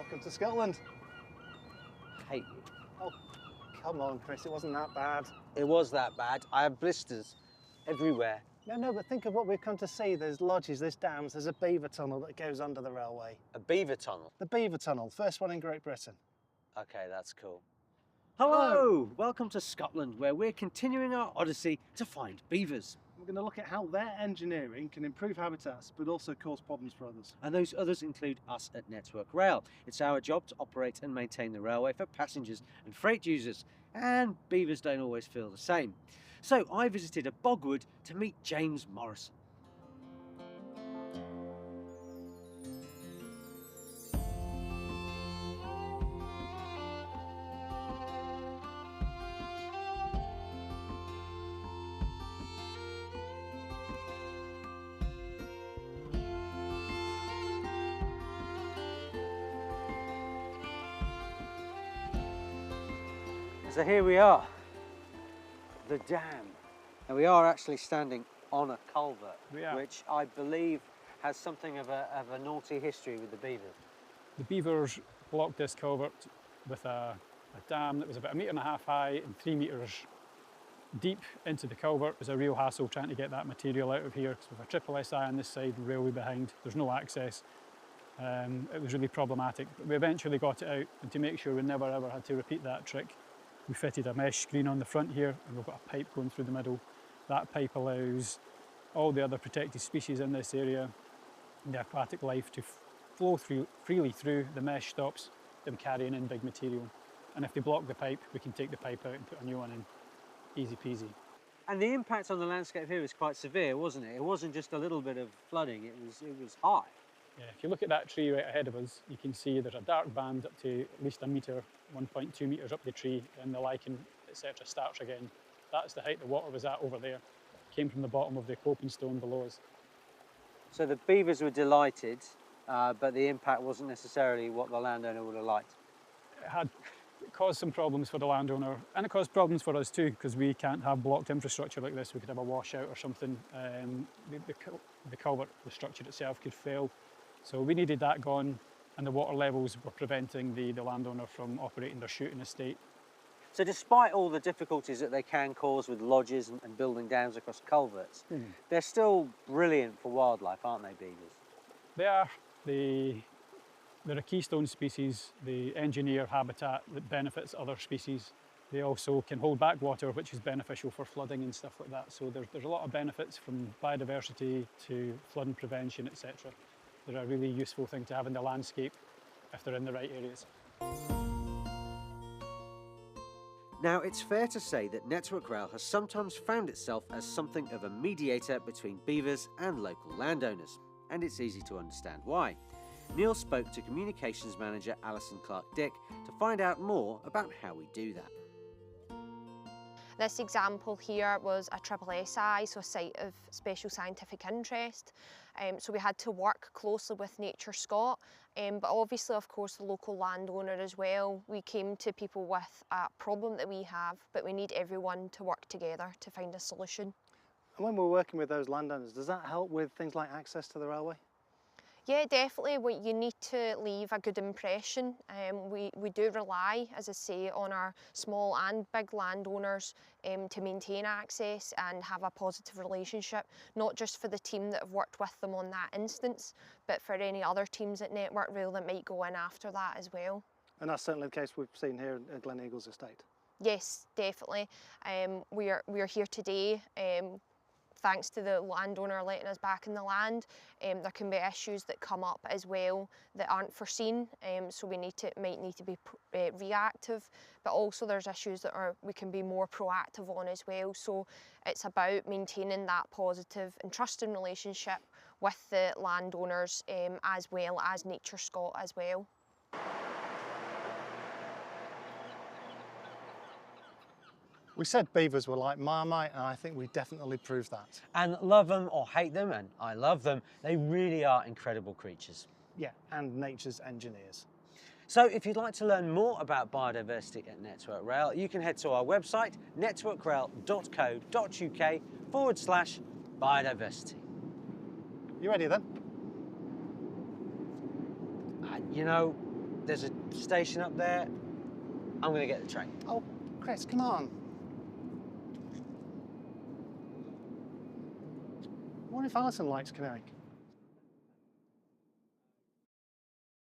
Welcome to Scotland. I hate you. Oh, come on, Chris, it wasn't that bad. It was that bad. I have blisters everywhere. No, but think of what we've come to see. There's lodges, there's dams, there's a beaver tunnel that goes under the railway. A beaver tunnel? The beaver tunnel, first one in Great Britain. Okay, that's cool. Hello! Welcome to Scotland, where we're continuing our odyssey to find beavers. We're going to look at how their engineering can improve habitats, but also cause problems for others. And those others include us at Network Rail. It's our job to operate and maintain the railway for passengers and freight users. And beavers don't always feel the same. So I visited a bogwood to meet James Morrison. So here we are, the dam. And we are actually standing on a culvert, which I believe has something of a naughty history with the beavers. The beavers blocked this culvert with a dam that was about 1.5 metres high and 3 metres deep into the culvert. It was a real hassle trying to get that material out of here, because with a triple SI on this side and railway behind, there's no access. It was really problematic, but we eventually got it out, and to make sure we never ever had to repeat that trick, we fitted a mesh screen on the front here, and we've got a pipe going through the middle. That pipe allows all the other protected species in this area and the aquatic life to flow freely through. The mesh stops them carrying in big material. And if they block the pipe, we can take the pipe out and put a new one in. Easy peasy. And the impact on the landscape here was quite severe, wasn't it? It wasn't just a little bit of flooding, it was high. Yeah, if you look at that tree right ahead of us, you can see there's a dark band up to at least 1 metre, 1.2 metres up the tree, and the lichen, etc. starts again. That's the height the water was at over there. It came from the bottom of the coping stone below us. So the beavers were delighted, but the impact wasn't necessarily what the landowner would have liked. It caused some problems for the landowner, and it caused problems for us too, because we can't have blocked infrastructure like this. We could have a washout or something. The culvert, the structure itself could fail. So we needed that gone, and the water levels were preventing the landowner from operating their shooting estate. So despite all the difficulties that they can cause with lodges and building dams across culverts, they're still brilliant for wildlife, aren't they, beavers? They are. They're a keystone species. They engineer habitat that benefits other species. They also can hold back water, which is beneficial for flooding and stuff like that. So there's a lot of benefits, from biodiversity to flooding prevention, etc. They're a really useful thing to have in the landscape if they're in the right areas. Now, it's fair to say that Network Rail has sometimes found itself as something of a mediator between beavers and local landowners, and it's easy to understand why. Neil spoke to Communications Manager Alison Clark-Dick to find out more about how we do that. This example here was a triple SI, so a site of special scientific interest. So we had to work closely with Nature Scot, but obviously, of course, the local landowner as well. We came to people with a problem that we have, but we need everyone to work together to find a solution. And when we're working with those landowners, does that help with things like access to the railway? Yeah, definitely. You need to leave a good impression. We do rely, as I say, on our small and big landowners to maintain access and have a positive relationship, not just for the team that have worked with them on that instance, but for any other teams at Network Rail that might go in after that as well. And that's certainly the case we've seen here at Glen Eagles Estate. Yes, definitely. We are here today. Thanks to the landowner letting us back in the land. There can be issues that come up as well that aren't foreseen, so we might need to be reactive, but also there's issues that we can be more proactive on as well. So it's about maintaining that positive and trusting relationship with the landowners as well as Nature Scot as well. We said beavers were like Marmite, and I think we definitely proved that. And love them or hate them, and I love them, they really are incredible creatures. Yeah, and nature's engineers. So if you'd like to learn more about biodiversity at Network Rail, you can head to our website, networkrail.co.uk/biodiversity. You ready then? You know, there's a station up there. I'm going to get the train. Oh, Chris, come on. What if Alison likes canoeing?